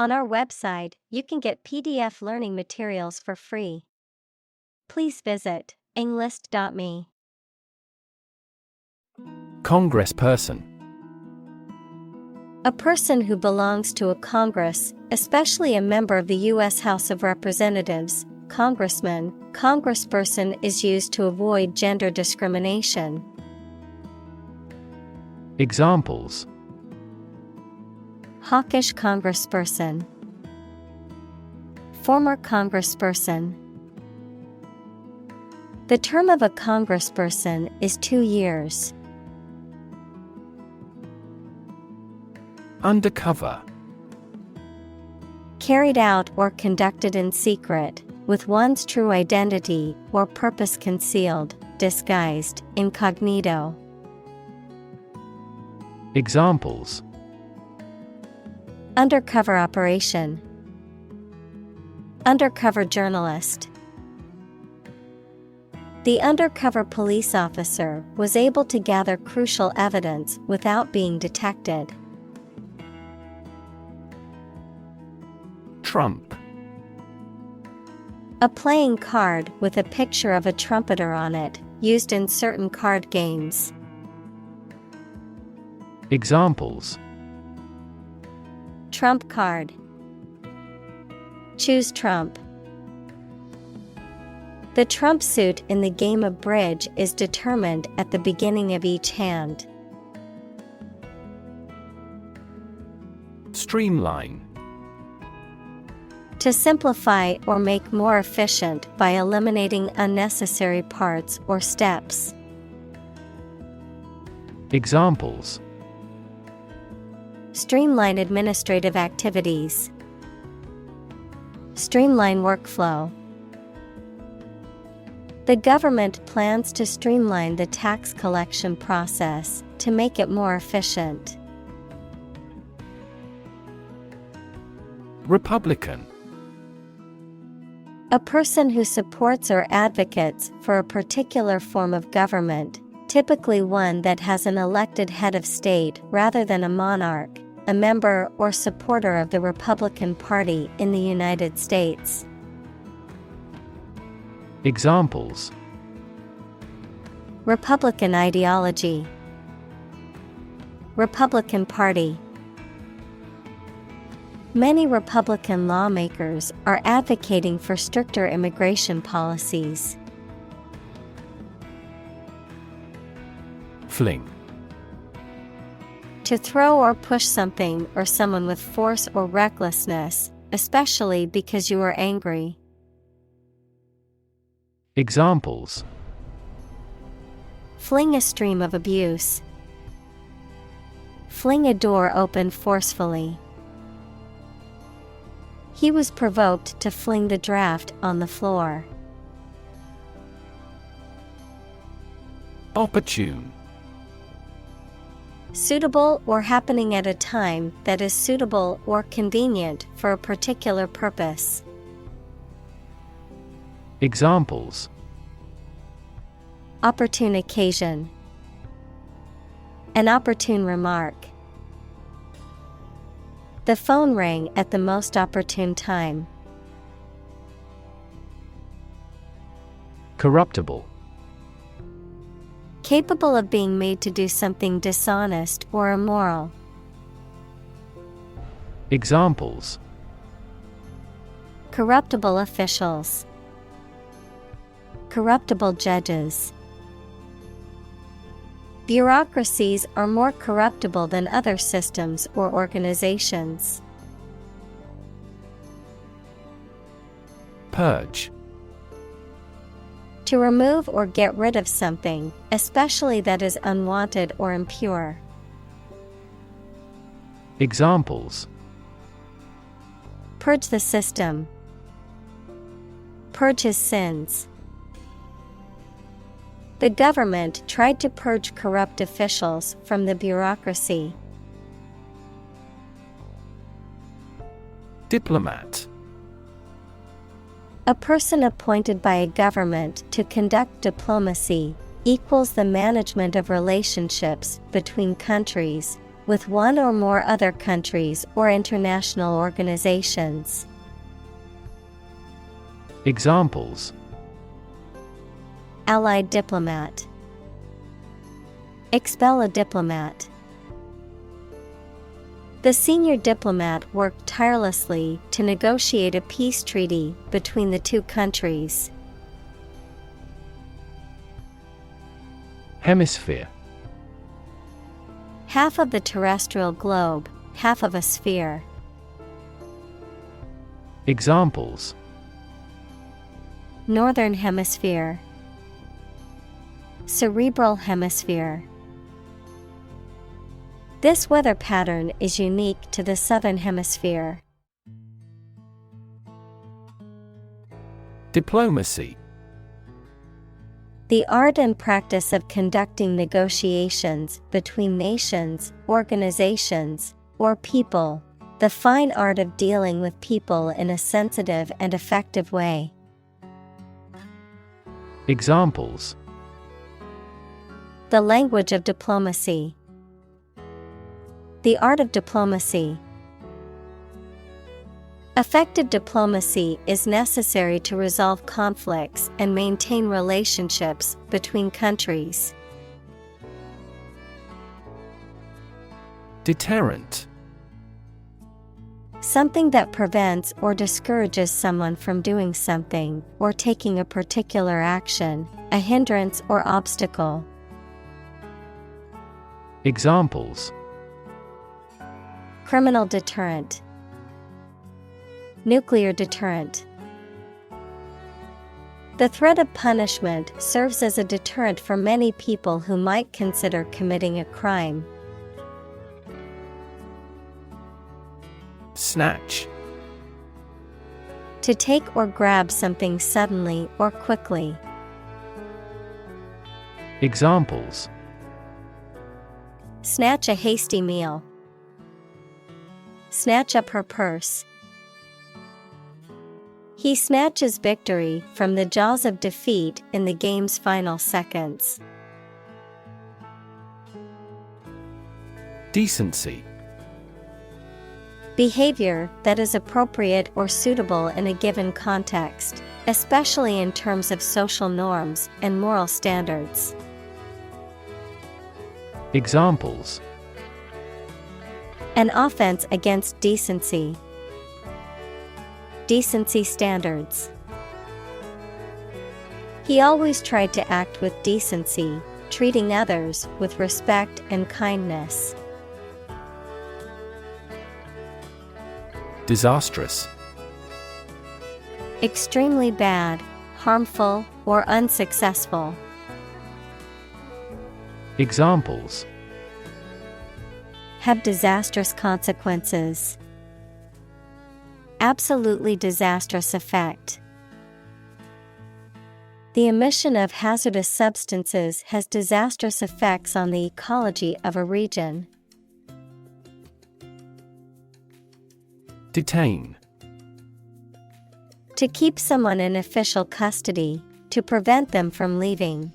On our website, you can get PDF learning materials for free. Please visit englist.me. Congressperson. A person who belongs to a Congress, especially a member of the U.S. House of Representatives, congressman. Congressperson is used to avoid gender discrimination. Examples: Hawkish congressperson. Former congressperson. The term of a congressperson is 2 years. Undercover. Carried out or conducted in secret, with one's true identity or purpose concealed, disguised, incognito. Examples: Undercover operation. Undercover journalist. The undercover police officer was able to gather crucial evidence without being detected. Trump. A playing card with a picture of a trumpeter on it, used in certain card games. Examples: Trump card. Choose Trump. The trump suit in the game of bridge is determined at the beginning of each hand. Streamline. To simplify or make more efficient by eliminating unnecessary parts or steps. Examples: Streamline administrative activities. Streamline workflow. The government plans to streamline the tax collection process to make it more efficient. Republican. A person who supports or advocates for a particular form of government, typically one that has an elected head of state rather than a monarch, a member or supporter of the Republican Party in the United States. Examples: Republican ideology. Republican Party. Many Republican lawmakers are advocating for stricter immigration policies. Fling. To throw or push something or someone with force or recklessness, especially because you are angry. Examples: Fling a stream of abuse. Fling a door open forcefully. He was provoked to fling the draft on the floor. Opportune. Suitable or happening at a time that is suitable or convenient for a particular purpose. Examples: Opportune occasion. An opportune remark. The phone rang at the most opportune time. Corruptible. Capable of being made to do something dishonest or immoral. Examples: Corruptible officials. Corruptible judges. Bureaucracies are more corruptible than other systems or organizations. Purge. To remove or get rid of something, especially that is unwanted or impure. Examples: Purge the system. Purge his sins. The government tried to purge corrupt officials from the bureaucracy. Diplomat. A person appointed by a government to conduct diplomacy, equals the management of relationships between countries, with one or more other countries or international organizations. Examples: Allied diplomat. Expel a diplomat. The senior diplomat worked tirelessly to negotiate a peace treaty between the two countries. Hemisphere. Half of the terrestrial globe, half of a sphere. Examples: Northern hemisphere. Cerebral hemisphere. This weather pattern is unique to the southern hemisphere. Diplomacy. The art and practice of conducting negotiations between nations, organizations, or people. The fine art of dealing with people in a sensitive and effective way. Examples: The language of diplomacy. The art of diplomacy. Effective diplomacy is necessary to resolve conflicts and maintain relationships between countries. Deterrent. Something that prevents or discourages someone from doing something or taking a particular action, a hindrance or obstacle. Examples: Criminal deterrent. Nuclear deterrent. The threat of punishment serves as a deterrent for many people who might consider committing a crime. Snatch. To take or grab something suddenly or quickly. Examples: Snatch a hasty meal. Snatch up her purse. He snatches victory from the jaws of defeat in the game's final seconds. Decency. Behavior that is appropriate or suitable in a given context, especially in terms of social norms and moral standards. Examples: An offense against decency. Decency standards. He always tried to act with decency, treating others with respect and kindness. Disastrous. Extremely bad, harmful, or unsuccessful. Examples: Have disastrous consequences. Absolutely disastrous effect. The emission of hazardous substances has disastrous effects on the ecology of a region. Detain. To keep someone in official custody, to prevent them from leaving.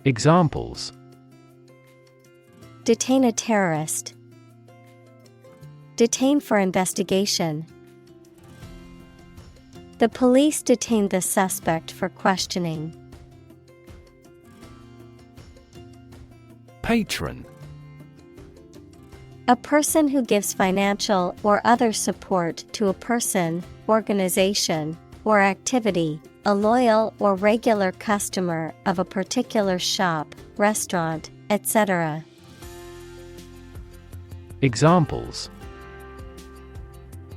Examples: Detain a terrorist. Detain for investigation. The police detained the suspect for questioning. Patron. A person who gives financial or other support to a person, organization, or activity, a loyal or regular customer of a particular shop, restaurant, etc. Examples: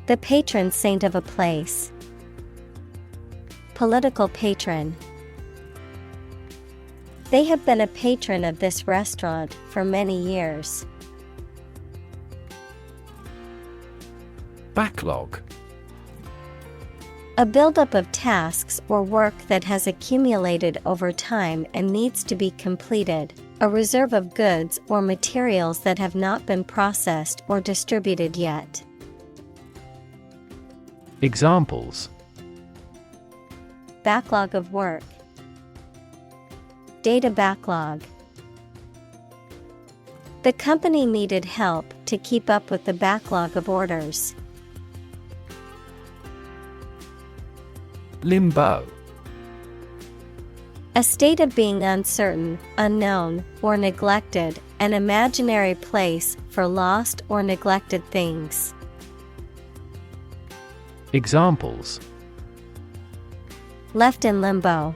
The patron saint of a place. Political patron. They have been a patron of this restaurant for many years. Backlog. A buildup of tasks or work that has accumulated over time and needs to be completed. A reserve of goods or materials that have not been processed or distributed yet. Examples: Backlog of work. Data backlog. The company needed help to keep up with the backlog of orders. Limbo. A state of being uncertain, unknown, or neglected, an imaginary place for lost or neglected things. Examples: Left in limbo.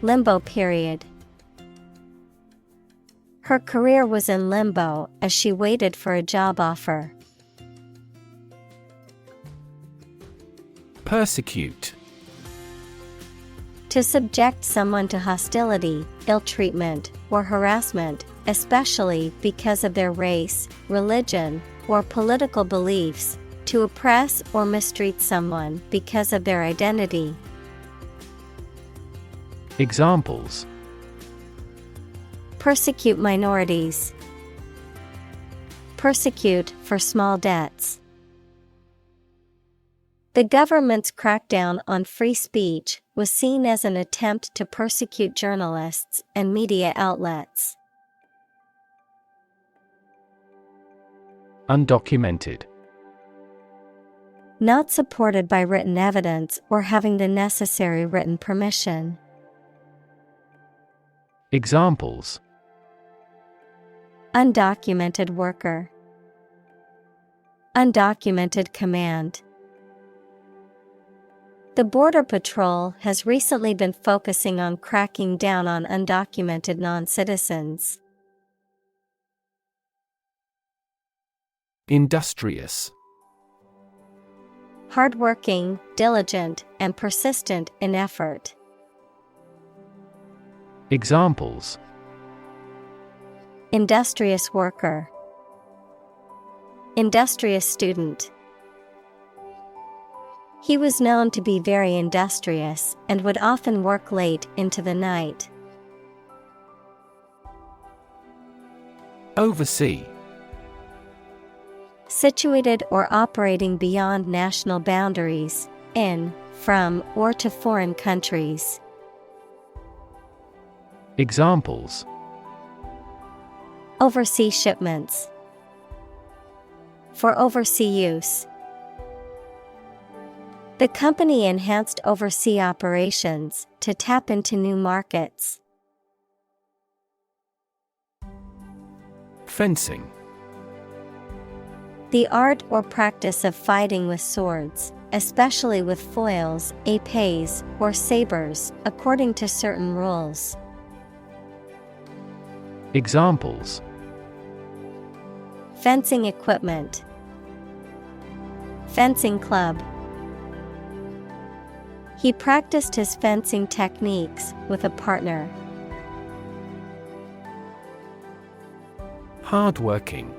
Limbo period. Her career was in limbo as she waited for a job offer. Persecute. To subject someone to hostility, ill treatment, or harassment, especially because of their race, religion, or political beliefs, to oppress or mistreat someone because of their identity. Examples: Persecute minorities. Persecute for small debts. The government's crackdown on free speech was seen as an attempt to persecute journalists and media outlets. Undocumented. Not supported by written evidence or having the necessary written permission. Examples: Undocumented worker. Undocumented command. The Border Patrol has recently been focusing on cracking down on undocumented non-citizens. Industrious. Hardworking, diligent, and persistent in effort. Examples: Industrious worker. Industrious student. He was known to be very industrious and would often work late into the night. Oversee. Situated or operating beyond national boundaries, in, from, or to foreign countries. Examples: Oversee shipments. For overseas use. The company enhanced overseas operations to tap into new markets. Fencing. The art or practice of fighting with swords, especially with foils, épées, or sabers, according to certain rules. Examples: Fencing equipment. Fencing club. He practiced his fencing techniques with a partner. Hardworking.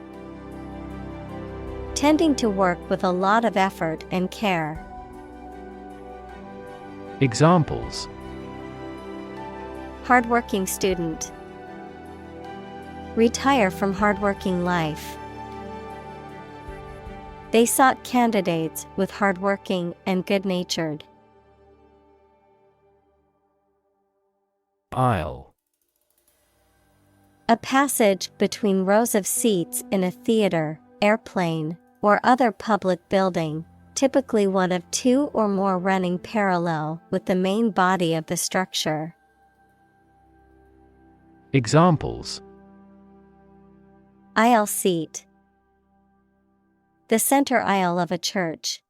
Tending to work with a lot of effort and care. Examples: Hardworking student. Retire from hardworking life. They sought candidates with hardworking and good-natured. Aisle. A passage between rows of seats in a theater, airplane, or other public building, typically one of two or more running parallel with the main body of the structure. Examples: Aisle seat. The center aisle of a church.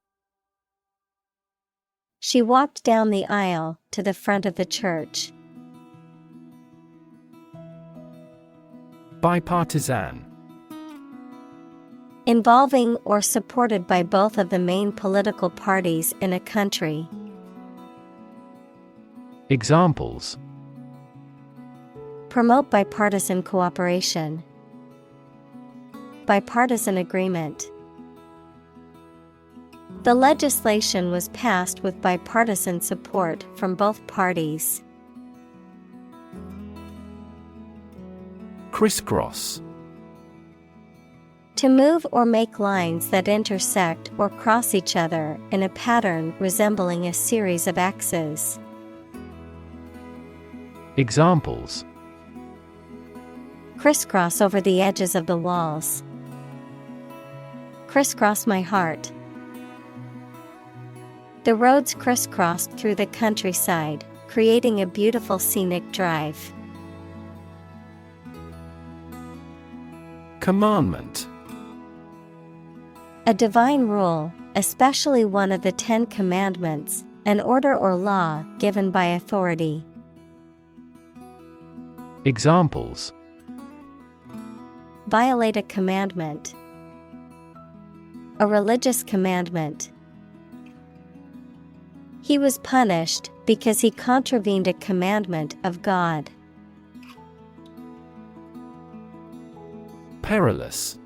She walked down the aisle to the front of the church. Bipartisan. Involving or supported by both of the main political parties in a country. Examples: Promote bipartisan cooperation. Bipartisan agreement. The legislation was passed with bipartisan support from both parties. Crisscross. To move or make lines that intersect or cross each other in a pattern resembling a series of X's. Examples: Crisscross over the edges of the walls. Crisscross my heart. The roads crisscrossed through the countryside, creating a beautiful scenic drive. Commandment. A divine rule, especially one of the 10 Commandments, an order or law given by authority. Examples: Violate a commandment. A religious commandment. He was punished because he contravened a commandment of God. Perilous.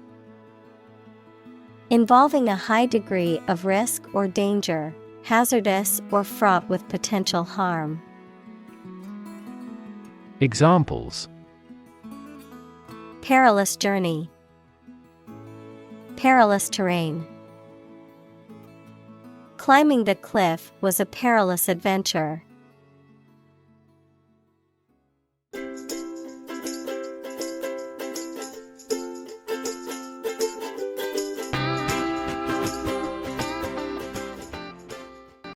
Involving a high degree of risk or danger, hazardous or fraught with potential harm. Examples: Perilous journey. Perilous terrain. Climbing the cliff was a perilous adventure.